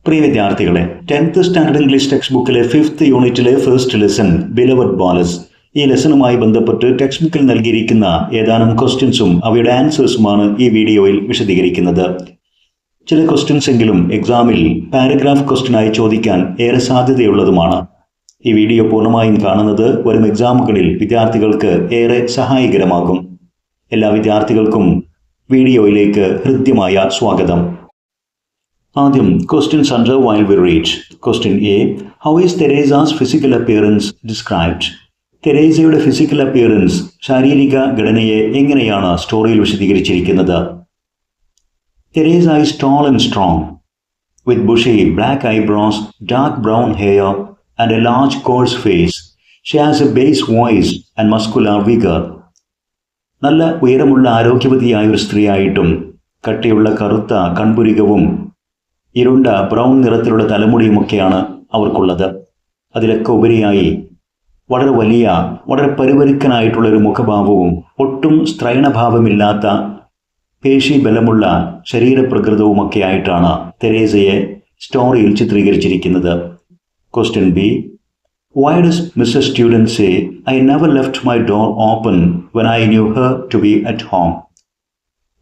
പ്രിയ വിദ്യാർത്ഥികളെ, 10th standard English text ബുക്കിലെ 5th യൂണിറ്റിലെ ഫസ്റ്റ് ലെസൺ ബിലവഡ് ബോലസ്. ഈ ലെസണുമായി ബന്ധപ്പെട്ട് ടെക്സ്റ്റ് ബുക്കിൽ നൽകിയിരിക്കുന്ന ഏതാനും ക്വസ്റ്റ്യൻസും അവയുടെ ആൻസേഴ്സുമാണ് ഈ വീഡിയോയിൽ വിശദീകരിക്കുന്നത്. ചില ക്വസ്റ്റ്യൻസ് എങ്കിലും എക്സാമിൽ പാരഗ്രാഫ് ക്വസ്റ്റ്യനായി ചോദിക്കാൻ ഏറെ സാധ്യതയുള്ളതുമാണ്. ഈ വീഡിയോ പൂർണ്ണമായും കാണുന്നത് വരും എക്സാമുകളിൽ വിദ്യാർത്ഥികൾക്ക് ഏറെ സഹായകരമാകും. എല്ലാ വിദ്യാർത്ഥികൾക്കും വീഡിയോയിലേക്ക് ഹൃദ്യമായ സ്വാഗതം. ആദ്യം questions under while we read. Question A. How is Teresa's physical appearance described? തെരേസയുടെ ഫിസിക്കൽ അപ്പിയറൻസ്, ശാരീരിക ഘടനയെ എങ്ങനെയാണ് സ്റ്റോറിയിൽ വിശദീകരിച്ചിരിക്കുന്നത്? Teresa is tall and strong, with bushy black eyebrows, dark brown hair, and a large coarse face. She has a bass voice and muscular vigor. നല്ല ഉയരമുള്ള ആരോഗ്യവതിയായ ഒരു സ്ത്രീയായിട്ടും കട്ടിയുള്ള കറുത്ത കൺപുരികവും ഇരുണ്ട ബ്രൗൺ നിറത്തിലുള്ള തലമുടിയുമൊക്കെയാണ് അവർക്കുള്ളത്. അതിലൊക്കെ ഉപരിയായി വളരെ വലിയ, വളരെ പരിപരുക്കനായിട്ടുള്ളൊരു മുഖഭാവവും ഒട്ടും സ്ത്രൈണഭാവമില്ലാത്ത പേശി ബലമുള്ള ശരീരപ്രകൃതവുമൊക്കെ ആയിട്ടാണ് തെരേസയെ സ്റ്റോറിയിൽ ചിത്രീകരിച്ചിരിക്കുന്നത്. Question B. Why does Mr. Student say, I never left my door open when I knew her to be at home?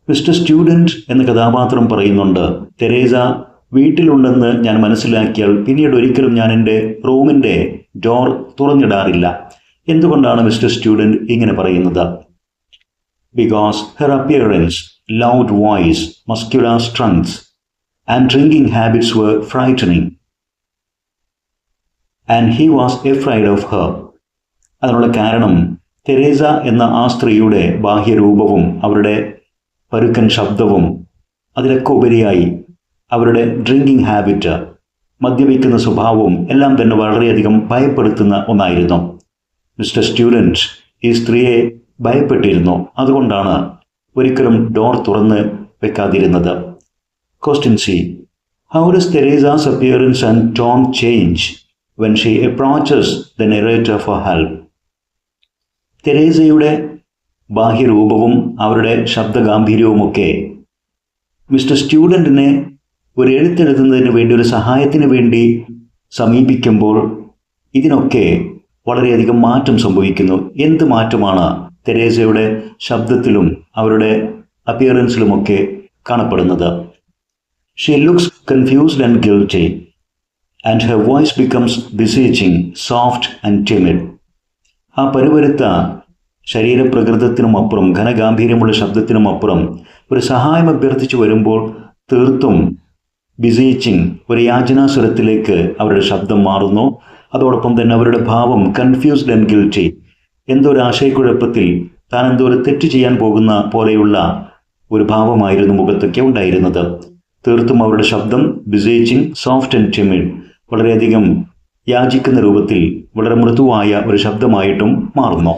Mister student എന്ന കഥാപാത്രം പറയുന്നുണ്ട്, തെരേസ വീട്ടിലുണ്ടെന്ന് ഞാൻ മനസ്സിലാക്കിയാൽ പിന്നീട് ഒരിക്കലും ഞാൻ എൻ്റെ റൂമിൻ്റെ ഡോർ തുറന്നിടാറില്ല. എന്തുകൊണ്ടാണ് മിസ്റ്റർ സ്റ്റുഡൻറ് ഇങ്ങനെ പറയുന്നത്? Because her appearance, loud voice, muscular strength and drinking habits were frightening. And he was afraid of her. അതിനുള്ള കാരണം തെരേസ എന്ന ആ സ്ത്രീയുടെ ബാഹ്യരൂപവും അവരുടെ പരുക്കൻ ശബ്ദവും അതിലൊക്കെ ഉപരിയായി അവരുടെ ഡ്രിങ്കിങ് ഹാബിറ്റ്, മദ്യപിക്കുന്ന സ്വഭാവവും എല്ലാം തന്നെ വളരെയധികം ഭയപ്പെടുത്തുന്ന ഒന്നായിരുന്നു. മിസ്റ്റർ സ്റ്റുഡൻറ് ഈ സ്ത്രീയെ ഭയപ്പെട്ടിരുന്നു. അതുകൊണ്ടാണ് ഒരിക്കലും ഡോർ തുറന്ന് വെക്കാതിരുന്നത്. Question C. How does Teresa's appearance and tone change when she approaches the narrator for help? തെരേസയുടെ ബാഹ്യരൂപവും അവരുടെ ശബ്ദഗാംഭീര്യവുമൊക്കെ മിസ്റ്റർ സ്റ്റുഡൻറ്റിനെ ഒരു എഴുത്തെഴുതുന്നതിന് വേണ്ടി, ഒരു സഹായത്തിന് വേണ്ടി സമീപിക്കുമ്പോൾ ഇതിനൊക്കെ വളരെയധികം മാറ്റം സംഭവിക്കുന്നു. എന്ത് മാറ്റമാണ് തെരേസയുടെ ശബ്ദത്തിലും അവരുടെ അപ്പിയറൻസിലുമൊക്കെ കാണപ്പെടുന്നത്? She looks confused and guilty and her voice becomes beseeching, soft and timid. ആ പരുപരുത്ത ശരീരപ്രകൃതത്തിനുമപ്പുറം, ഘനഗാംഭീര്യമുള്ള ശബ്ദത്തിനുമപ്പുറം ഒരു സഹായം അഭ്യർത്ഥിച്ചു വരുമ്പോൾ തീർത്തും ബിസീച്ചിങ്, ഒരു യാചനാസ്വരത്തിലേക്ക് അവരുടെ ശബ്ദം മാറുന്നു. അതോടൊപ്പം തന്നെ അവരുടെ ഭാവം കൺഫ്യൂസ്ഡ് ആൻഡ് ഗിൽറ്റി, എന്തോ ഒരു ആശയക്കുഴപ്പത്തിൽ താൻ എന്തോ ഒരു തെറ്റ് ചെയ്യാൻ പോകുന്ന പോലെയുള്ള ഒരു ഭാവമായിരുന്നു മുഖത്തൊക്കെ ഉണ്ടായിരുന്നത്. തീർത്തും അവരുടെ ശബ്ദം ബിസീച്ചിങ്, സോഫ്റ്റ് ആൻഡ് ടിമിഡ്, വളരെയധികം യാചിക്കുന്ന രൂപത്തിൽ വളരെ മൃദുവായ ഒരു ശബ്ദമായിട്ടും മാറുന്നു.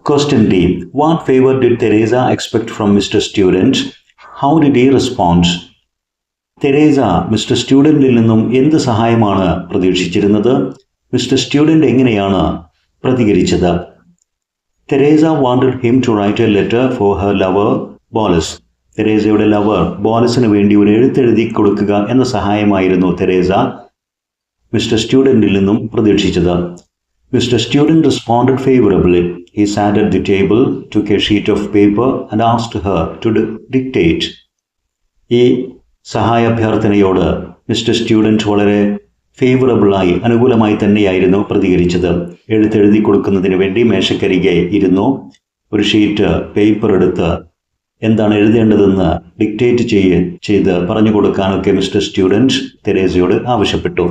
Question D. What favour did Teresa expect from mister student? How did he respond? Teresa mister സ്റ്റുഡൻറ്റിൽ നിന്നും എന്ത് സഹായമാണ് പ്രതീക്ഷിച്ചിരുന്നത്? മിസ്റ്റർ സ്റ്റുഡൻറ് എങ്ങനെയാണ് പ്രതികരിച്ചത്? Teresa wanted him to write a letter for her lover Boles. തെരേസയുടെ ലവർ ബോലസിന് വേണ്ടി ഒരു എഴുത്തെഴുതി കൊടുക്കുക എന്ന സഹായമായിരുന്നു തെരേസ മിസ്റ്റർ സ്റ്റുഡൻറ്റിൽ നിന്നും പ്രതീക്ഷിച്ചത്. Mister student responded favourably. He sat at the table, took a sheet of paper and asked her to dictate. ഈ സഹായാഭ്യർത്ഥനയോട് മിസ്റ്റർ സ്റ്റുഡൻറ് വളരെ ഫേവറബിളായി, അനുകൂലമായി തന്നെയായിരുന്നു പ്രതികരിച്ചത്. എഴുത്തെഴുതി കൊടുക്കുന്നതിന് വേണ്ടി മേശക്കരികെ ഇരുന്നു. ഒരു ഷീറ്റ് പേപ്പർ എടുത്ത് എന്താണ് എഴുതേണ്ടതെന്ന് ഡിക്റ്റേറ്റ് ചെയ്ത് പറഞ്ഞു കൊടുക്കാനൊക്കെ മിസ്റ്റർ സ്റ്റുഡൻറ് തെരേസയോട് ആവശ്യപ്പെട്ടു.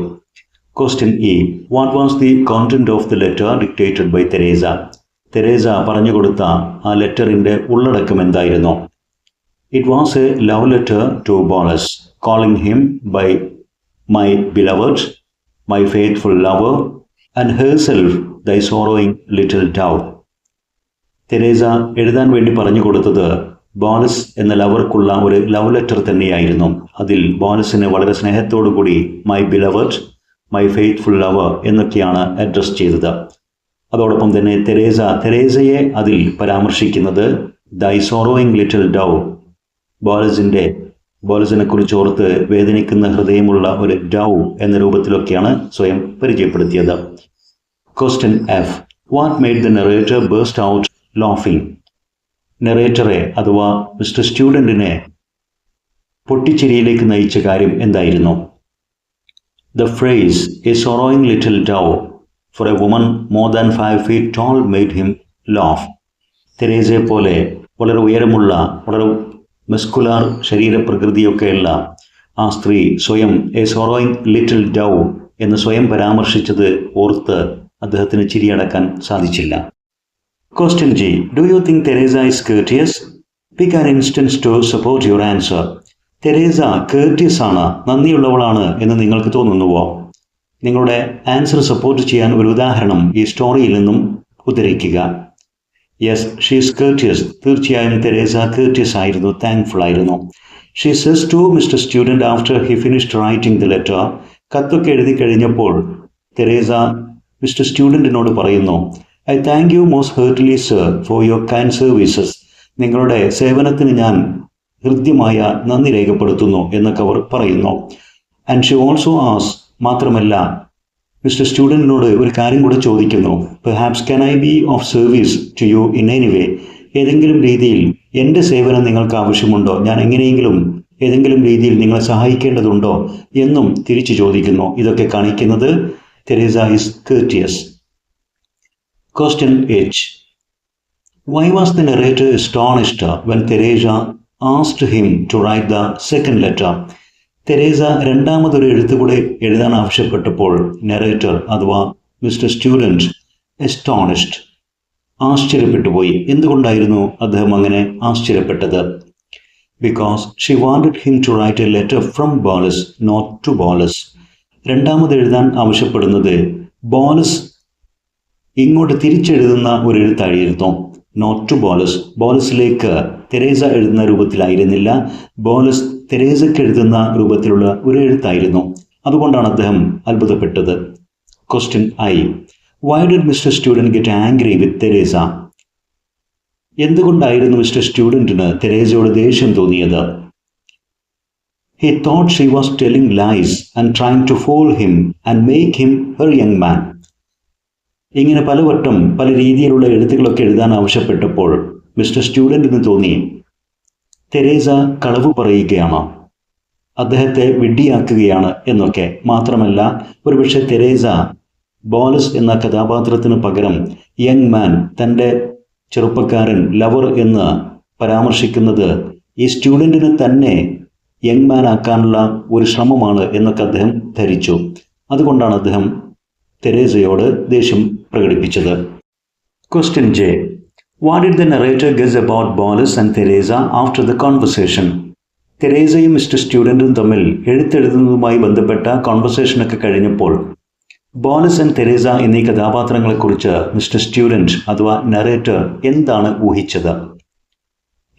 Question E. What was the content of the letter dictated by Teresa? Teresa പറഞ്ഞു കൊടുത്ത ആ ലെറ്ററിൻ്റെ ഉള്ളടക്കം എന്തായിരുന്നു? It was a love letter to Boles, calling him by my beloved, my faithful lover and herself thy sorrowing little ഡൗ. Teresa എഴുതാൻ വേണ്ടി പറഞ്ഞു കൊടുത്തത് ബോലസ് എന്ന ലവർക്കുള്ള ഒരു ലവ് ലെറ്റർ തന്നെയായിരുന്നു. അതിൽ ബോലസിനെ വളരെ സ്നേഹത്തോടു കൂടി my beloved, my faithful lover എന്നൊക്കെയാണ് അഡ്രസ് ചെയ്തത്. അതോടൊപ്പം തന്നെ തെരേസയെ അതിൽ പരാമർശിക്കുന്നത് ദൈ സോറോയിങ് ലിറ്റിൽ ഡൗ, ബോലസിൻ്റെ ബോലസിനെ കുറിച്ച് ഓർത്ത് വേദനിക്കുന്ന ഹൃദയമുള്ള ഒരു ഡൗ എന്ന രൂപത്തിലൊക്കെയാണ് സ്വയം പരിചയപ്പെടുത്തിയത്. Question F. What made the narrator burst out laughing? നറേറ്ററെ അഥവാ മിസ്റ്റർ സ്റ്റുഡൻറ്റിനെ പൊട്ടിച്ചിരിയിലേക്ക് നയിച്ച കാര്യം എന്തായിരുന്നു? The phrase, a sorrowing little dove for a woman more than 5 feet tall made him laugh. തെരേസയെ പോലെ വളരെ ഉയരമുള്ള, വളരെ മസ്കുലാർ ശരീരപ്രകൃതിയൊക്കെയുള്ള ആ സ്ത്രീ സ്വയം എ സോറോയിങ് ലിറ്റിൽ ഡവ് എന്ന് സ്വയം പരാമർശിച്ചത് ഓർത്ത് അദ്ദേഹത്തിന് ചിരിയടക്കാൻ സാധിച്ചില്ല. Question G. Do you think Teresa is courteous? Pick an instance to support your answer. Teresa courteous ആണ്, നന്ദിയുള്ളവളാണ് എന്ന് നിങ്ങൾക്ക് തോന്നുന്നുവോ? നിങ്ങളുടെ ആൻസർ സപ്പോർട്ട് ചെയ്യാൻ ഒരു ഉദാഹരണം ഈ സ്റ്റോറിയിൽ നിന്നും ഉദ്ധരിക്കുക. Yes, she is courteous. തീർച്ചയായും തെരേസ കേർട്ടിയസ് ആയിരുന്നു, താങ്ക്ഫുൾ ആയിരുന്നു. She says to mister student after he finished writing the letter. കത്തൊക്കെ എഴുതി കഴിഞ്ഞപ്പോൾ തെരേസ മിസ്റ്റർ സ്റ്റുഡൻറ്റിനോട് പറയുന്നു, I thank you most heartily sir for your kind services. നിങ്ങളുടെ സേവനത്തിന് ഞാൻ ഹൃദ്യമായ നന്ദി രേഖപ്പെടുത്തുന്നു എന്നൊക്കെ അവർ പറയുന്നു. ആൻഡ് ഷി ഓൾസോ ആസ്, മാത്രമല്ല മിസ്റ്റർ സ്റ്റുഡൻറ്റിനോട് ഒരു കാര്യം കൂടെ ചോദിക്കുന്നു. Perhaps can I be of service to you in any way? ഏതെങ്കിലും രീതിയിൽ എൻ്റെ സേവനം നിങ്ങൾക്ക് ആവശ്യമുണ്ടോ? ഞാൻ എങ്ങനെയെങ്കിലും ഏതെങ്കിലും രീതിയിൽ നിങ്ങളെ സഹായിക്കേണ്ടതുണ്ടോ എന്നും തിരിച്ചു ചോദിക്കുന്നു. ഇതൊക്കെ കാണിക്കുന്നത് Teresa is courteous. Question H. Why was the narrator astonished when Teresa asked him to write the second letter? Teresa രണ്ടാമതൊരു എഴുത്ത് കൂടെ എഴുതാൻ ആവശ്യപ്പെട്ടപ്പോൾ നറേറ്റർ അഥവാ മിസ്റ്റർ സ്റ്റുഡൻറ്റ് അസ്റ്റോണിഷ്ഡ്, ആശ്ചര്യപ്പെട്ടുപോയി. എന്തുകൊണ്ടായിരുന്നു അദ്ദേഹം അങ്ങനെ ആശ്ചര്യപ്പെട്ടത്? Because she wanted him to write a letter from Boles, not to Boles. രണ്ടാമത് എഴുതാൻ ആവശ്യപ്പെടുന്നത് ബോലസ് ഇങ്ങോട്ട് തിരിച്ചെഴുതുന്ന ഒരു എഴുത്തായിരുന്നു, നോട്ട് ടു ബോലസ്. ബോലസിലേക്ക് തെരേസ എഴുതുന്ന രൂപത്തിലായിരുന്നില്ല, ബോലസ് തെരേസയ്ക്ക് എഴുതുന്ന രൂപത്തിലുള്ള ഒരു എഴുത്തായിരുന്നു. അതുകൊണ്ടാണ് അദ്ദേഹം അത്ഭുതപ്പെട്ടത്. Question I. Why did mister student get angry with Teresa? എന്തുകൊണ്ടായിരുന്നു മിസ്റ്റർ സ്റ്റുഡൻറ്റിന് തെരേസയോട് ദേഷ്യം തോന്നിയത്? He thought she was telling lies and trying to fool him and make him her young man. ഇങ്ങനെ പലവട്ടം പല രീതിയിലുള്ള എഴുത്തുകളൊക്കെ എഴുതാൻ ആവശ്യപ്പെട്ടപ്പോൾ മിസ്റ്റർ സ്റ്റുഡൻറ്റിന് തോന്നി തെരേസ കളവ് പറയുകയാണ്, അദ്ദേഹത്തെ വിഡ്ഢിയാക്കുകയാണ് എന്നൊക്കെ. മാത്രമല്ല ഒരുപക്ഷെ തെരേസ ബോലസ് എന്ന കഥാപാത്രത്തിന് പകരം യങ് മാൻ, തൻ്റെ ചെറുപ്പക്കാരൻ, ലവർ എന്ന് പരാമർശിക്കുന്നത് ഈ സ്റ്റുഡൻറ്റിനെ തന്നെ യങ് മാൻ ആക്കാനുള്ള ഒരു ശ്രമമാണ് എന്നൊക്കെ അദ്ദേഹം ധരിച്ചു. അതുകൊണ്ടാണ് അദ്ദേഹം തെരേസയോട് ദേഷ്യം പ്രകടിപ്പിച്ചത്. Question J. What did the narrator guess about Boles and Teresa after the conversation? തെരേസയും മിസ്റ്റർ സ്റ്റുഡൻറ്റും തമ്മിൽ എഴുത്തെഴുതുന്നതുമായി ബന്ധപ്പെട്ട കോൺവെർസേഷനൊക്കെ കഴിഞ്ഞപ്പോൾ ബോലസ് ആൻഡ് തെരേസ എന്നീ കഥാപാത്രങ്ങളെക്കുറിച്ച് മിസ്റ്റർ സ്റ്റുഡൻറ്റ് അഥവാ നറേറ്റർ എന്താണ് ഊഹിച്ചത്?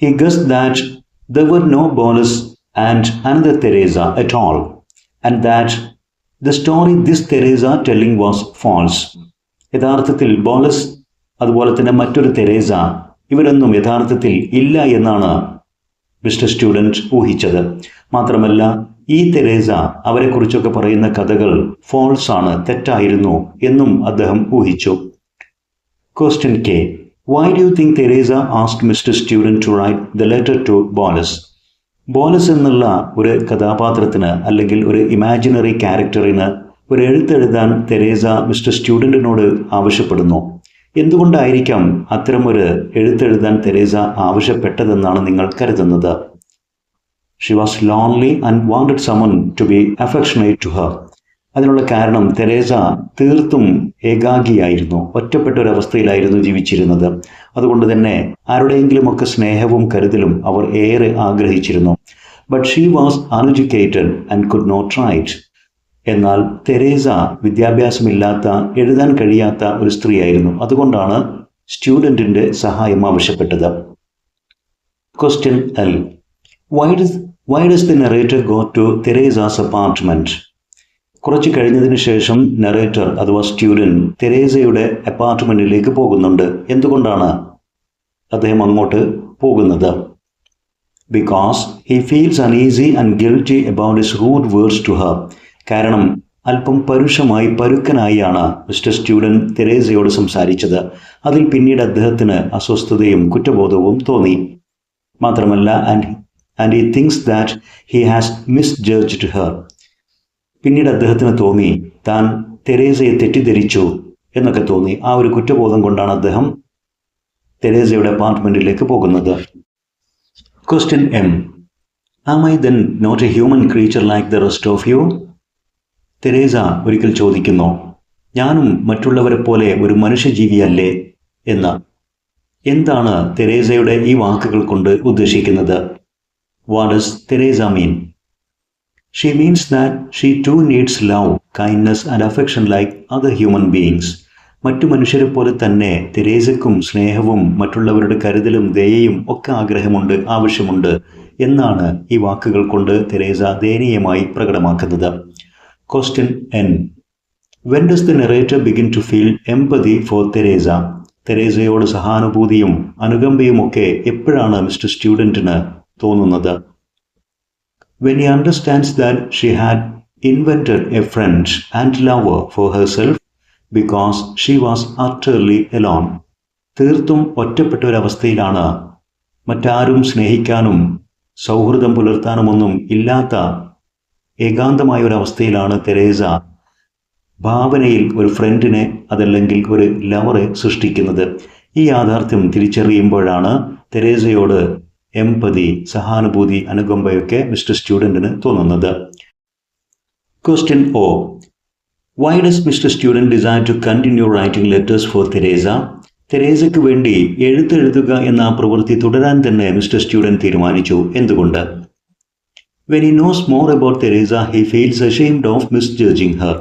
He guessed that there were no Boles and another Teresa at all and that the story this Teresa telling was false. യഥാർത്ഥത്തിൽ ബോലസ് അതുപോലെ തന്നെ മറ്റൊരു തെരേസ ഇവരൊന്നും യഥാർത്ഥത്തിൽ ഇല്ല എന്നാണ് മിസ്റ്റർ സ്റ്റുഡൻറ്റ് ഊഹിച്ചത്. മാത്രമല്ല ഈ തെരേസ അവരെക്കുറിച്ചൊക്കെ പറയുന്ന കഥകൾ ഫോൾസ് ആണ്, തെറ്റായിരുന്നു എന്നും അദ്ദേഹം ഊഹിച്ചു. Question K. Why do you think Teresa asked mister student to write the letter to Boles? Boles എന്നുള്ള ഒരു കഥാപാത്രത്തിന് അല്ലെങ്കിൽ ഒരു ഇമാജിനറി ക്യാരക്ടറിന് ഒരു എഴുത്തെഴുതാൻ തെരേസ മിസ്റ്റർ സ്റ്റുഡൻറ്റിനോട് ആവശ്യപ്പെടുന്നു. എന്തുകൊണ്ടായിരിക്കാം അത്തരമൊരു എഴുത്തെഴുതാൻ തെരേസ ആവശ്യപ്പെട്ടതെന്നാണ് നിങ്ങൾ കരുതുന്നത്? She was lonely and wanted someone to be affectionate to her. അതിനുള്ള കാരണം തെരേസ തീർത്തും ഏകാഗിയായിരുന്നു, ഒറ്റപ്പെട്ട ഒരവസ്ഥയിലായിരുന്നു ജീവിച്ചിരുന്നത്. അതുകൊണ്ട് തന്നെ ആരുടെയെങ്കിലുമൊക്കെ സ്നേഹവും കരുതലും അവർ ഏറെ ആഗ്രഹിച്ചിരുന്നു. But she was uneducated and could not write. എന്നാൽ തെരേസ വിദ്യാഭ്യാസമില്ലാത്ത, എഴുതാൻ കഴിയാത്ത ഒരു സ്ത്രീയായിരുന്നു. അതുകൊണ്ടാണ് സ്റ്റുഡൻറ്റിൻ്റെ സഹായം ആവശ്യപ്പെട്ടത്. Question L. Why does the narrator go to Teresa's apartment? കുറച്ച് കഴിഞ്ഞതിന് ശേഷം നറേറ്റർ അഥവാ സ്റ്റുഡൻറ്റ് തെരേസയുടെ അപ്പാർട്ട്മെൻറ്റിലേക്ക് പോകുന്നുണ്ട്. എന്തുകൊണ്ടാണ് അദ്ദേഹം അങ്ങോട്ട് പോകുന്നത്? Because he feels uneasy and guilty about his rude words to her. കാരണം അല്പം പരുഷമായി പരുക്കനായാണ് മിസ്റ്റർ സ്റ്റുഡൻറ് തെരേസയോട് സംസാരിച്ചത്. അതിൽ പിന്നീട് അദ്ദേഹത്തിന് അസ്വസ്ഥതയും കുറ്റബോധവും തോന്നി. മാത്രമല്ല and he thinks that he has misjudged her. പിന്നീട് അദ്ദേഹത്തിന് തോന്നി താൻ തെരേസയെ തെറ്റിദ്ധരിച്ചു എന്നൊക്കെ തോന്നി. ആ ഒരു കുറ്റബോധം കൊണ്ടാണ് അദ്ദേഹം തെരേസയുടെ അപ്പാർട്ട്മെന്റിലേക്ക് പോകുന്നത്. Question M. Am I then not a human creature like the rest of you? Teresa ഒരിക്കൽ ചോദിക്കുന്നു, ഞാനും മറ്റുള്ളവരെ പോലെ ഒരു മനുഷ്യജീവിയല്ലേ എന്ന്. എന്താണ് തെരേസയുടെ ഈ വാക്കുകൾ കൊണ്ട് ഉദ്ദേശിക്കുന്നത്? What does Teresa mean? She means that she too needs love, kindness and affection like other human beings. മറ്റു മനുഷ്യരെ പോലെ തന്നെ തെരേസയ്ക്കും സ്നേഹവും മറ്റുള്ളവരുടെ കരുതലും ദയയും ഒക്കെ ആവശ്യമുണ്ട് എന്നാണ് ഈ വാക്കുകൾ കൊണ്ട് തെരേസ ദയനീയമായി പ്രകടമാക്കുന്നത്. Question N. When does the narrator begin to feel empathy for Teresa? തെരേസയോട് സഹാനുഭൂതിയും അനുകമ്പയും ഒക്കെ എപ്പോഴാണ് മിസ്റ്റർ സ്റ്റുഡൻറ്റിന് തോന്നുന്നത്? When he understands that she had invented a friend and lover for herself because she was utterly alone. തീർത്തും ഒറ്റപ്പെട്ട ഒരവസ്ഥയിലാണ്, മറ്റാരും സ്നേഹിക്കാനും സൗഹൃദം പുലർത്താനുമൊന്നും ഇല്ലാത്ത ഏകാന്തമായ ഒരവസ്ഥയിലാണ് തെരേസ ഭാവനയിൽ ഒരു ഫ്രണ്ടിനെ അതല്ലെങ്കിൽ ഒരു ലവറെ സൃഷ്ടിക്കുന്നത്. ഈ യാഥാർത്ഥ്യം തിരിച്ചറിയുമ്പോഴാണ് തെരേസയോട് എംപതി, സഹാനുഭൂതി, അനുകമ്പയൊക്കെ മിസ്റ്റർ സ്റ്റുഡൻറ്റിന് തോന്നുന്നത്. Question O. Why does mister student desire to continue writing letters for Teresa? തെരേസയ്ക്ക് വേണ്ടി എഴുതെഴുതുക എന്ന പ്രവൃത്തി തുടരാൻ തന്നെ മിസ്റ്റർ സ്റ്റുഡൻറ് തീരുമാനിച്ചു. എന്തുകൊണ്ട്? When he knows more about Teresa he feels ashamed of misjudging her.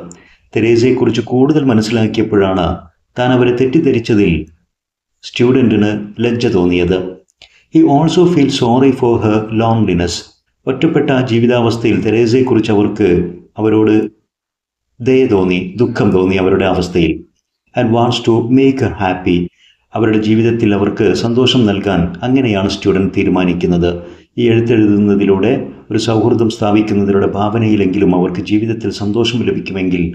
തെരേസയെക്കുറിച്ച് കൂടുതൽ മനസ്സിലാക്കിയപ്പോഴാണ് താൻ അവരെ തെറ്റിദ്ധരിച്ചതിൽ സ്റ്റുഡൻറ്റിന് ലജ്ജ തോന്നിയത്. He also feel sorry for her loneliness. ഒറ്റപ്പെട്ട ജീവിതാവസ്ഥയിൽ തെരേസയെക്കുറിച്ച് അവരോട് ദയ തോന്നി, ദുഃഖം തോന്നി അവരുടെ അവസ്ഥയിൽ. And wants to make her happy. അവരുടെ ജീവിതത്തിൽ അവർക്ക് സന്തോഷം നൽകാൻ അങ്ങനെയാണ് സ്റ്റുഡൻറ് തീരുമാനിക്കുന്നത്. ഈ എഴുത്തെഴുതുന്നതിലൂടെ ഒരു സൗഹൃദം സ്ഥാപിക്കുന്നതിലൂടെ ഭാവനയിലെങ്കിലും അവർക്ക് ജീവിതത്തിൽ സന്തോഷം ലഭിക്കുമെങ്കിൽ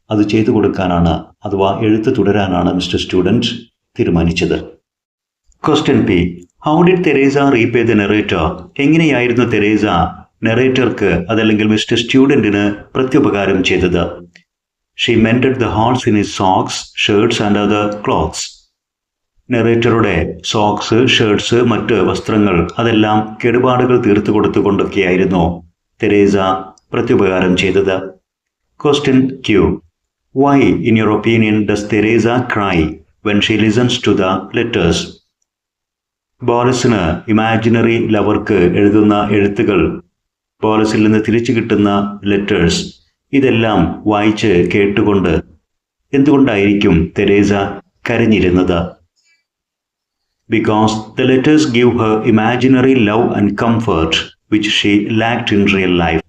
അത് ചെയ്തു കൊടുക്കാനാണ്, അഥവാ എഴുത്ത് തുടരാനാണ് മിസ്റ്റർ സ്റ്റുഡൻറ് തീരുമാനിച്ചത്. Question P. How did Teresa repay the narrator? എങ്ങനെയായിരുന്നു തെരേസ നെറേറ്റർക്ക് അതല്ലെങ്കിൽ മിസ്റ്റർ സ്റ്റുഡൻറ്റിന് പ്രത്യുപകാരം ചെയ്തത്? She mended the holes in his socks, shirts and other clothes. നെറേറ്ററുടെ സോക്സ്, ഷർട്ട്സ്, മറ്റ് വസ്ത്രങ്ങൾ അതെല്ലാം കേടുപാടുകൾ തീർത്തു കൊടുത്തുകൊണ്ടൊക്കെയായിരുന്നു തെരേസ പ്രത്യുപകാരം ചെയ്തത്. Question Q. Why in your opinion does Teresa cry when she listens to the letters? ബോറിസിന് ഇമാജിനറി ലവർക്ക് എഴുതുന്ന എഴുത്തുകൾ, ബോറിസിൽ നിന്ന് തിരിച്ചു കിട്ടുന്ന ലെറ്റേഴ്സ്, ഇതെല്ലാം വായിച്ച് കേട്ടുകൊണ്ട് എന്തുകൊണ്ടായിരിക്കും Teresa കരഞ്ഞിരുന്നത്? Because the letters give her imaginary love and comfort which she lacked in real life.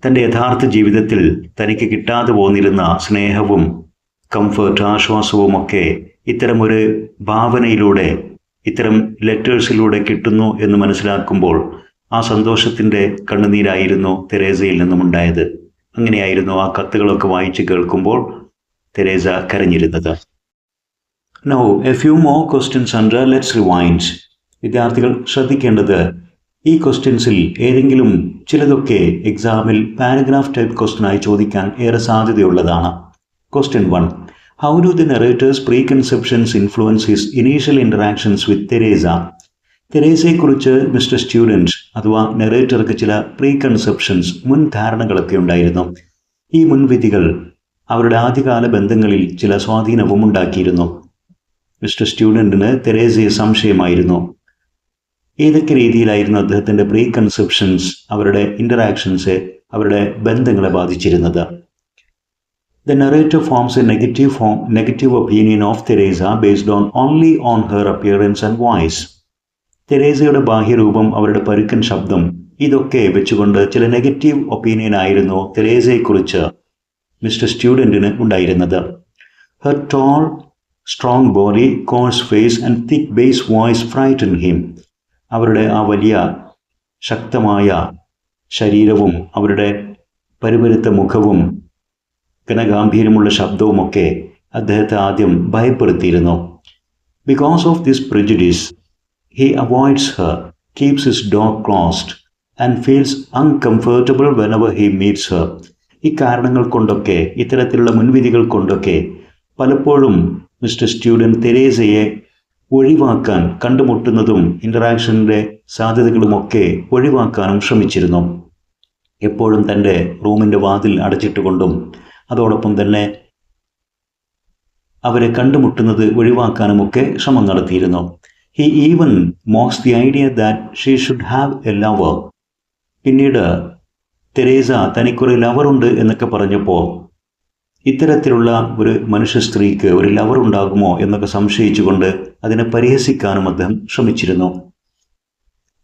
തൻ്റെ യഥാർത്ഥ ജീവിതത്തിൽ തനിക്ക് കിട്ടാതെ പോന്നിരുന്ന സ്നേഹവും കംഫർട്ട്, ആശ്വാസവുമൊക്കെ ഇത്തരമൊരു ഭാവനയിലൂടെ, ഇത്തരം ലെറ്റേഴ്സിലൂടെ കിട്ടുന്നു എന്ന് മനസ്സിലാക്കുമ്പോൾ ആ സന്തോഷത്തിൻ്റെ കണ്ണുനീരായിരുന്നു തെരേസയിൽ നിന്നും ഉണ്ടായത്. അങ്ങനെയായിരുന്നു ആ കത്തുകളൊക്കെ വായിച്ച് കേൾക്കുമ്പോൾ Teresa കരഞ്ഞിരുന്നത്. Now, a few more questions under let's rewind. വിദ്യാർത്ഥികൾ ശ്രദ്ധിക്കേണ്ടത്, ഈ ക്വസ്റ്റ്യൻസിൽ ഏതെങ്കിലും ചിലതൊക്കെ എക്സാമിൽ പാരഗ്രാഫ് ടൈപ്പ് ക്വസ്റ്റ്യനായി ചോദിക്കാൻ ഏറെ സാധ്യതയുള്ളതാണ്. Question 1. How do the narrator's preconceptions influence his initial interactions with Teresa? തെരേസയെക്കുറിച്ച് മിസ്റ്റർ സ്റ്റുഡൻറ് അഥവാ നെറേറ്റർക്ക് ചില പ്രീകൺസെപ്ഷൻസ്, മുൻധാരണകളൊക്കെ ഉണ്ടായിരുന്നു. ഈ മുൻവിധികൾ അവരുടെ ആദ്യകാല ബന്ധങ്ങളിൽ ചില സ്വാധീനവും ഉണ്ടാക്കിയിരുന്നു. മിസ്റ്റർ സ്റ്റുഡൻറ്റിന് തെരേസയെ സംശയമായിരുന്നു. ഏതൊക്കെ രീതിയിലായിരുന്നു അദ്ദേഹത്തിൻ്റെ പ്രീകൺസെപ്ഷൻസ് അവരുടെ ഇൻ്ററാക്ഷൻസ്, അവരുടെ ബന്ധങ്ങളെ ബാധിച്ചിരുന്നത്? The narrator forms a negative opinion of Teresa based only on her appearance and voice. തെരേസയുടെ ബാഹ്യരൂപം, അവരുടെ പരുക്കൻ ശബ്ദം, ഇതൊക്കെ വെച്ചുകൊണ്ട് ചില നെഗറ്റീവ് ഒപ്പീനിയൻ ആയിരുന്നു തെരേസയെക്കുറിച്ച് മിസ്റ്റർ സ്റ്റുഡൻറ്റിന് ഉണ്ടായിരുന്നത്. Her tall, strong body, coarse face and thick bass voice frightened him. അവരുടെ ആ വലിയ ശക്തമായ ശരീരവും അവരുടെ പരുപരുത്ത മുഖവും ഘനഗാംഭീര്യമുള്ള ശബ്ദവുമൊക്കെ അദ്ദേഹത്തെ ആദ്യം ഭയപ്പെടുത്തിയിരുന്നു. Because of this prejudice he avoids her, keeps his door closed and feels uncomfortable whenever he meets her. ഈ കാരണങ്ങൾ കൊണ്ടൊക്കെ, ഇത്തരത്തിലുള്ള മുൻവിധികൾ കൊണ്ടൊക്കെ പലപ്പോഴും മിസ്റ്റർ സ്റ്റുഡൻറ് തെരേസയെ ഒഴിവാക്കാൻ, കണ്ടുമുട്ടുന്നതും ഇൻ്ററാക്ഷൻ്റെ സാധ്യതകളുമൊക്കെ ഒഴിവാക്കാനും ശ്രമിച്ചിരുന്നു. എപ്പോഴും തൻ്റെ റൂമിൻ്റെ വാതിൽ അടച്ചിട്ടുകൊണ്ടും അതോടൊപ്പം തന്നെ അവരെ കണ്ടുമുട്ടുന്നത് ഒഴിവാക്കാനുമൊക്കെ ശ്രമം നടത്തിയിരുന്നു. He even MOOCs the idea that she should have A lover. പിന്നീട് തെരേസ തനിക്കൊരു ലവറുണ്ട് എന്നൊക്കെ പറഞ്ഞപ്പോൾ ഇത്തരത്തിലുള്ള ഒരു മനുഷ്യ സ്ത്രീക്ക് ഒരു ലവർ ഉണ്ടാകുമോ എന്നൊക്കെ സംശയിച്ചുകൊണ്ട് അതിനെ പരിഹസിക്കാനും അദ്ദേഹം ശ്രമിച്ചിരുന്നു.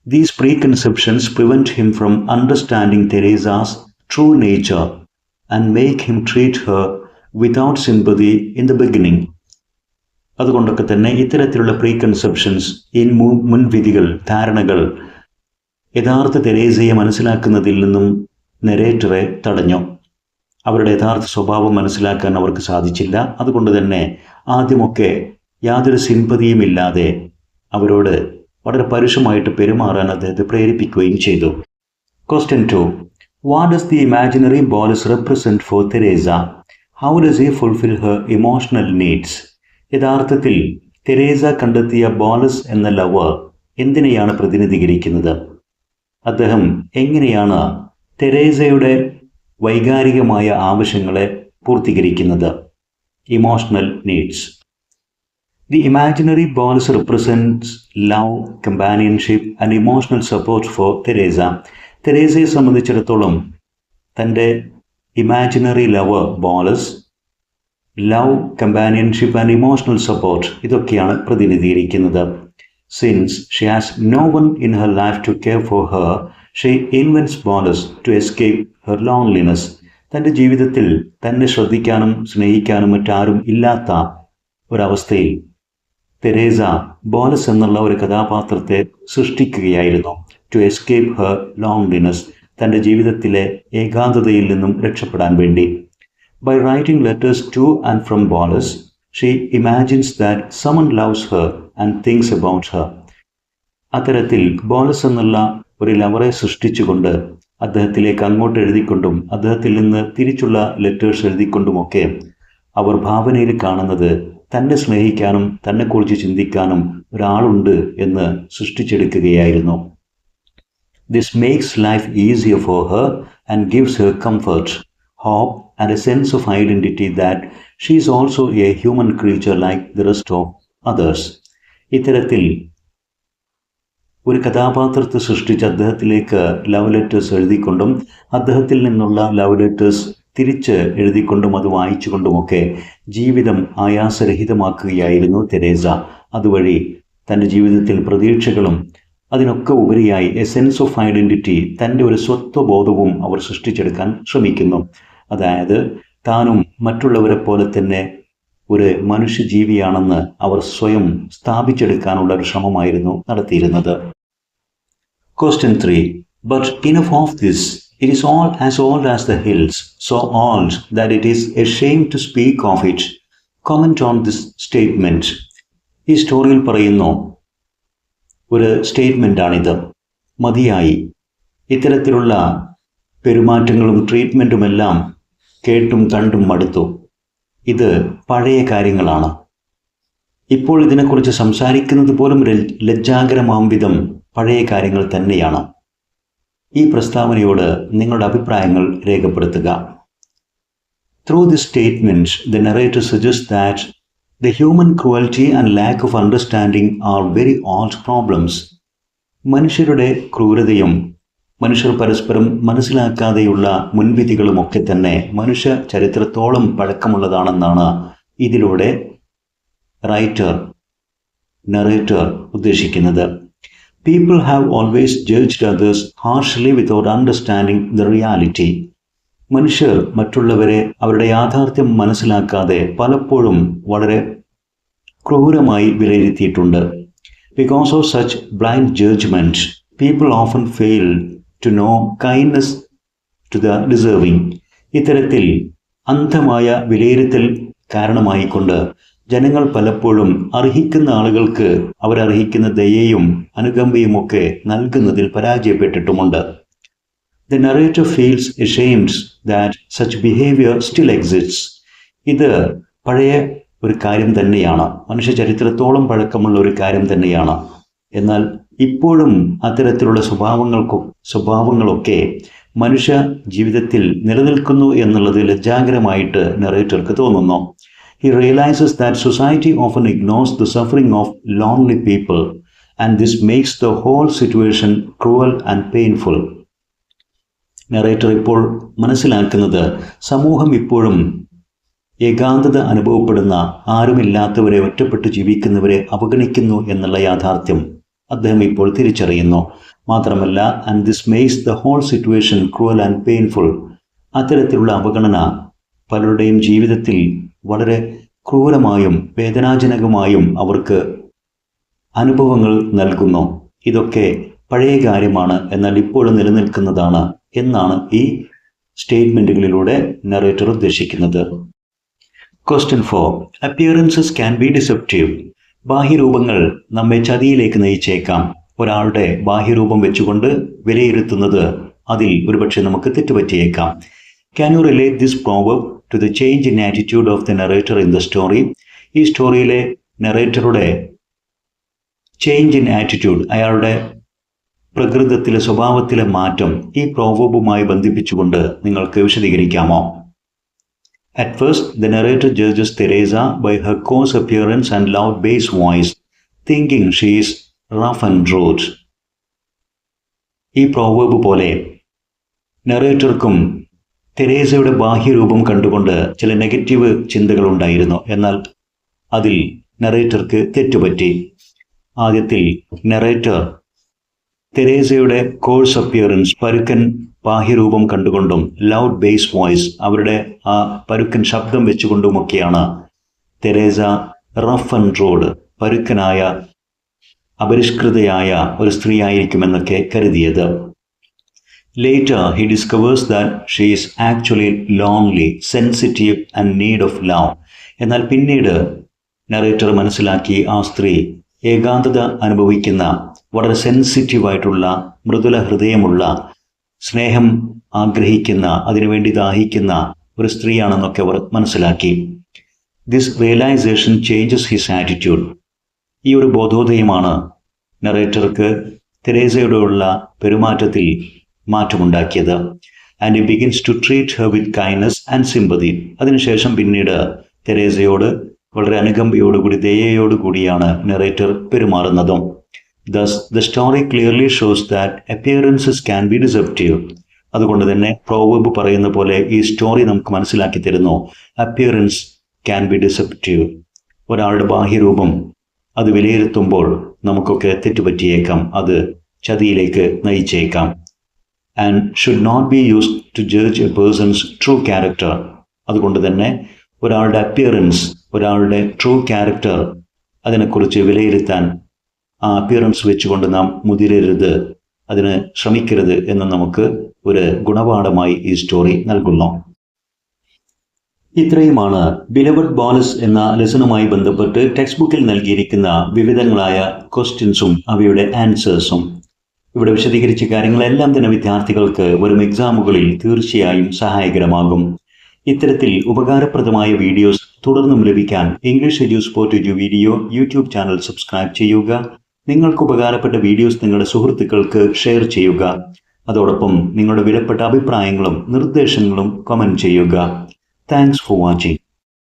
These preconceptions prevent him from understanding Teresa's true nature and make him treat her without sympathy in the beginning. അതുകൊണ്ടൊക്കെ തന്നെ ഇത്തരത്തിലുള്ള പ്രീകൺസെപ്ഷൻസ്, ഈ മുൻവിധികൾ, ധാരണകൾ യഥാർത്ഥ തെരേസയെ മനസ്സിലാക്കുന്നതിൽ നിന്നും നെരേറ്ററെ തടഞ്ഞു. അവരുടെ യഥാർത്ഥ സ്വഭാവം മനസ്സിലാക്കാൻ അവർക്ക് സാധിച്ചില്ല. അതുകൊണ്ട് തന്നെ ആദ്യമൊക്കെ യാതൊരു സിമ്പതിയുമില്ലാതെ അവരോട് വളരെ പരുഷമായിട്ട് പെരുമാറാൻ അദ്ദേഹത്തെ പ്രേരിപ്പിക്കുകയും ചെയ്തു. Question 2. What does the imaginary Bolus represent for Teresa? How does he fulfill her emotional needs? യഥാർത്ഥത്തിൽ തെരേസ കണ്ടെത്തിയ ബോളസ് എന്ന ലവർ എന്തിനെയാണ് പ്രതിനിധീകരിക്കുന്നത്? അദ്ദേഹം എങ്ങനെയാണ് തെരേസയുടെ വൈകാരികമായ ആവശ്യങ്ങളെ പൂർത്തീകരിക്കുന്നത്? Emotional needs. The imaginary Bolus represents love, companionship and emotional support for Teresa. തെരേസയെ സംബന്ധിച്ചിടത്തോളം തൻ്റെ imaginary lover bolus love, companionship and emotional support ഇതൊക്കെയാണ് പ്രതിനിധീകരിക്കുന്നത്. Since she has no one in her life to care for her, she invents Bolus to escape her loneliness. തൻ്റെ ജീവിതത്തിൽ തന്നെ ശ്രദ്ധിക്കാനും സ്നേഹിക്കാനും മറ്റാരും ഇല്ലാത്ത ഒരവസ്ഥയിൽ തെരേസ ബോളസ് എന്നുള്ള ഒരു കഥാപാത്രത്തെ സൃഷ്ടിക്കുകയായിരുന്നു. ടു എസ്കേപ്പ് ഹർ ലോൺലിനെസ്, തൻ്റെ ജീവിതത്തിലെ ഏകാന്തതയിൽ നിന്നും രക്ഷപ്പെടാൻ വേണ്ടി. By writing letters to and from Boles, she imagines that someone loves her and thinks about her. അത്തരത്തിൽ ബോളസ് എന്നുള്ള ഒരു ലവറെ സൃഷ്ടിച്ചുകൊണ്ട് അദ്ദേഹത്തിലേക്ക് അങ്ങോട്ട് എഴുതിക്കൊണ്ടും അദ്ദേഹത്തിൽ നിന്ന് തിരിച്ചുള്ള ലെറ്റേഴ്സ് എഴുതിക്കൊണ്ടുമൊക്കെ അവർ ഭാവനയിൽ കാണുന്നത് തന്നെ സ്നേഹിക്കാനും തന്നെക്കുറിച്ച് ചിന്തിക്കാനും ഒരാളുണ്ട് എന്ന് സൃഷ്ടിച്ചെടുക്കുകയായിരുന്നു. This makes life easier for her and gives her comfort, hope and a sense of identity that she is also a human creature like the rest of others. ഇത്തരത്തിൽ ഒരു കഥാപാത്രത്തെ സൃഷ്ടിച്ച് അദ്ദേഹത്തിലേക്ക് ലവ് ലെറ്റേഴ്സ് എഴുതിക്കൊണ്ടും അദ്ദേഹത്തിൽ നിന്നുള്ള ലവ് ലെറ്റേഴ്സ് തിരിച്ച് എഴുതിക്കൊണ്ടും അത് വായിച്ചുകൊണ്ടുമൊക്കെ ജീവിതം ആയാസരഹിതമാക്കുകയായിരുന്നു Teresa. അതുവഴി തൻ്റെ ജീവിതത്തിൽ പ്രതീക്ഷകളും അതിനൊക്കെ ഉപരിയായി എ സെൻസ് ഓഫ് ഐഡൻറ്റിറ്റി, തൻ്റെ ഒരു സ്വത്വബോധവും അവർ സൃഷ്ടിച്ചെടുക്കാൻ ശ്രമിക്കുന്നു. അതായത് താനും മറ്റുള്ളവരെ പോലെ തന്നെ ഒരു മനുഷ്യജീവിയാണെന്ന് അവർ സ്വയം സ്ഥാപിച്ചെടുക്കാനുള്ള ഒരു ശ്രമമായിരുന്നു നടത്തിയിരുന്നത്. Question 3. But enough of this. It is all as old as the hills, so old that it is a shame to speak of it. Comment on this statement. ഈ സ്റ്റോറിയിൽ പറയുന്നു ഒരു സ്റ്റേറ്റ്മെൻ്റാണിത്. മതിയായി, ഇത്തരത്തിലുള്ള പെരുമാറ്റങ്ങളും ട്രീറ്റ്മെൻറ്റുമെല്ലാം കേട്ടും കണ്ടും മടുത്തു. ഇത് പഴയ കാര്യങ്ങളാണ്. ഇപ്പോൾ ഇതിനെക്കുറിച്ച് സംസാരിക്കുന്നത് പോലും ലജ്ജാകരമാം വിധം പഴയ കാര്യങ്ങൾ തന്നെയാണ്. ഈ പ്രസ്താവനയോട് നിങ്ങളുടെ അഭിപ്രായങ്ങൾ രേഖപ്പെടുത്തുക. Through this statement, the narrator suggests that the human cruelty and lack of understanding are very old problems. മനുഷ്യരുടെ ക്രൂരതയും മനുഷ്യർ പരസ്പരം മനസ്സിലാക്കാതെയുള്ള മുൻവിധികളുമൊക്കെ തന്നെ മനുഷ്യ ചരിത്രത്തോളം പഴക്കമുള്ളതാണെന്നാണ് ഇതിലൂടെ നറേറ്റർ ഉദ്ദേശിക്കുന്നത്. People have always judged others harshly without understanding the reality. മനുഷ്യർ മറ്റുള്ളവരെ അവരുടെ യാഥാർത്ഥ്യം മനസ്സിലാക്കാതെ പലപ്പോഴും വളരെ ക്രൂരമായി വിലയിരുത്തിയിട്ടുണ്ട്. Because of such blind judgment, People often fail to know kindness to the deserving. ഇത്തരത്തിൽ അന്ധമായ വിലയിരുത്തൽ കാരണമായിക്കൊണ്ട് ജനങ്ങൾ പലപ്പോഴും അർഹിക്കുന്ന ആളുകൾക്ക് അവരർഹിക്കുന്ന ദയയും അനുകമ്പയും ഒക്കെ നൽകുന്നതിൽ പരാജയപ്പെട്ടിട്ടുമുണ്ട്. The narrator feels ashamed that such behavior still exists. ഇത് പഴയ ഒരു കാര്യം തന്നെയാണ്, മനുഷ്യ ചരിത്രത്തോളം പഴക്കമുള്ള ഒരു കാര്യം തന്നെയാണ്. എന്നാൽ ഇപ്പോഴും അത്തരത്തിലുള്ള സ്വഭാവങ്ങളൊക്കെ മനുഷ്യ ജീവിതത്തിൽ നിലനിൽക്കുന്നു എന്നുള്ളത് ലജ്ജാകരമായിട്ട് നറേറ്റർക്ക് തോന്നുന്നു. He realizes that society often ignores the suffering of lonely people, and this makes the whole situation cruel and painful. Narrator ഇപ്പോൾ മനസ്സിലാക്കുന്നത് സമൂഹം ഇപ്പോഴും ഏകാന്തത അനുഭവപ്പെടുന്ന, ആരുമില്ലാത്തവരെ, ഒറ്റപ്പെട്ട് ജീവിക്കുന്നവരെ അവഗണിക്കുന്നു എന്നുള്ള യാഥാർത്ഥ്യം അദ്ദേഹം ഇപ്പോൾ തിരിച്ചറിയുന്നു. മാത്രമല്ല, and this makes the whole situation cruel and painful. അത്തരത്തിലുള്ള അവഗണന പലരുടെയും ജീവിതത്തിൽ വളരെ ക്രൂരമായും വേദനാജനകമായും അവർക്ക് അനുഭവങ്ങൾ നൽകുന്നു. ഇതൊക്കെ പഴയ കാര്യമാണ്, എന്നാൽ ഇപ്പോഴും നിലനിൽക്കുന്നതാണ് എന്നാണ് ഈ സ്റ്റേറ്റ്മെൻറ്റുകളിലൂടെ നറേറ്റർ ഉദ്ദേശിക്കുന്നത്. Question 4. Appearances can be deceptive. ബാഹ്യരൂപങ്ങൾ നമ്മെ ചതിയിലേക്ക് നയിച്ചേക്കാം. ഒരാളുടെ ബാഹ്യരൂപം വെച്ചുകൊണ്ട് വിലയിരുത്തുന്നത് അതിൽ ഒരുപക്ഷെ നമുക്ക് തെറ്റുപറ്റിയേക്കാം. Can you relate this proverb to the change in attitude of the narrator in the story? ഈ സ്റ്റോറിയിലെ നറേറ്ററുടെ ചേഞ്ച് ഇൻ ആറ്റിറ്റ്യൂഡ്, അയാളുടെ പ്രകൃതത്തിലെ സ്വഭാവത്തിലെ മാറ്റം ഈ പ്രോവർബുമായി ബന്ധിപ്പിച്ചുകൊണ്ട് നിങ്ങൾക്ക് വിശദീകരിക്കാമോ? At first, the narrator judges Teresa by her coarse appearance and loud bass voice, thinking she is rough and rude. ഈ proverb പോലെ നറേറ്റർക്കും തെരേസയുടെ ബാഹ്യരൂപം കണ്ടുകൊണ്ട് ചില നെഗറ്റീവ് ചിന്തകൾ ഉണ്ടായിരുന്നു. എന്നാൽ അതിൽ നറേറ്റർക്ക് തെറ്റുപറ്റി. ആദ്യത്തിൽ നറേറ്റർ തെരേസയുടെ കോഴ്സ് അപ്പിയറൻസ്, പരുക്കൻ ബാഹ്യരൂപം കണ്ടുകൊണ്ടും ലൗഡ് ബേസ് വോയിസ്, അവരുടെ ആ പരുക്കൻ ശബ്ദം വെച്ചുകൊണ്ടുമൊക്കെയാണ് തെരേസ റഫ് ആൻഡ് റോഡ്, പരുക്കനായ അപരിഷ്കൃതയായ ഒരു സ്ത്രീയായിരിക്കുമെന്നൊക്കെ കരുതിയത്. Later, he discovers that she is actually lonely, sensitive and need of love. എന്നാൽ പിന്നീട് നറേറ്റർ മനസ്സിലാക്കി ആ സ്ത്രീ ഏകാന്തത അനുഭവിക്കുന്ന, വളരെ സെൻസിറ്റീവായിട്ടുള്ള, മൃദുല ഹൃദയമുള്ള, സ്നേഹം ആഗ്രഹിക്കുന്ന, അതിനുവേണ്ടി ദാഹിക്കുന്ന ഒരു സ്ത്രീയാണെന്നൊക്കെ അവർ മനസ്സിലാക്കി. This realisation changes his attitude. ഈ ഒരു ബോധോദയമാണ് നറേറ്റർക്ക് തെരേസയോടുള്ള പെരുമാറ്റത്തിൽ മാറ്റമുണ്ടാക്കിയത്. And he begins to treat her with kindness and sympathy. അതിനുശേഷം പിന്നീട് തെരേസയോട് വളരെ അനുകമ്പയോടുകൂടി, ദയയോടുകൂടിയാണ് നറേറ്റർ പെരുമാറുന്നതും. Thus, the story clearly shows that appearances can be deceptive. അതുകൊണ്ട് തന്നെ പ്രോവർബ് പറയുന്ന പോലെ ഈ സ്റ്റോറി നമുക്ക് മനസ്സിലാക്കി തരുന്നു, appearance can be deceptive. ഒരാളുടെ ബാഹ്യരൂപം അത് വിലയിരുത്തുമ്പോൾ നമുക്കൊക്കെ തെറ്റുപറ്റിയേക്കാം, അത് ചതിയിലേക്ക് നയിച്ചേക്കാം. And should not be used to judge a person's true character. അതുകൊണ്ട് തന്നെ ഒരാളുടെ അപ്പിയറൻസ്, ഒരാളുടെ ട്രൂ ക്യാരക്ടർ, അതിനെക്കുറിച്ച് വിലയിരുത്താൻ ആ അപ്പിയറൻസ് വെച്ചുകൊണ്ട് നാം മുതിരരുത്, അതിന് ശ്രമിക്കരുത് എന്ന് നമുക്ക് ഒരു ഗുണപാഠമായി ഈ സ്റ്റോറി നൽകുന്നു. ഇത്രയുമാണ് ബിലവഡ് ബോലസ് എന്ന ലെസണുമായി ബന്ധപ്പെട്ട് ടെക്സ്റ്റ് ബുക്കിൽ നൽകിയിരിക്കുന്ന വിവിധങ്ങളായ ക്വസ്റ്റ്യൻസും അവയുടെ ആൻസേഴ്സും. ഇവിടെ വിശദീകരിച്ച കാര്യങ്ങളെല്ലാം തന്നെ വിദ്യാർത്ഥികൾക്ക് വരും എക്സാമുകളിൽ തീർച്ചയായും സഹായകരമാകും. ഇത്തരത്തിൽ ഉപകാരപ്രദമായ വീഡിയോസ് തുടർന്നും ലഭിക്കാൻ English Eduport video YouTube channel subscribe ചെയ്യുക. നിങ്ങൾക്ക് ഉപകാരപ്പെട്ട വീഡിയോസ് നിങ്ങളുടെ സുഹൃത്തുക്കൾക്ക് ഷെയർ ചെയ്യുക. അതോടൊപ്പം നിങ്ങളുടെ വിലപ്പെട്ട അഭിപ്രായങ്ങളും നിർദ്ദേശങ്ങളും കമന്റ് ചെയ്യുക. Thanks for watching.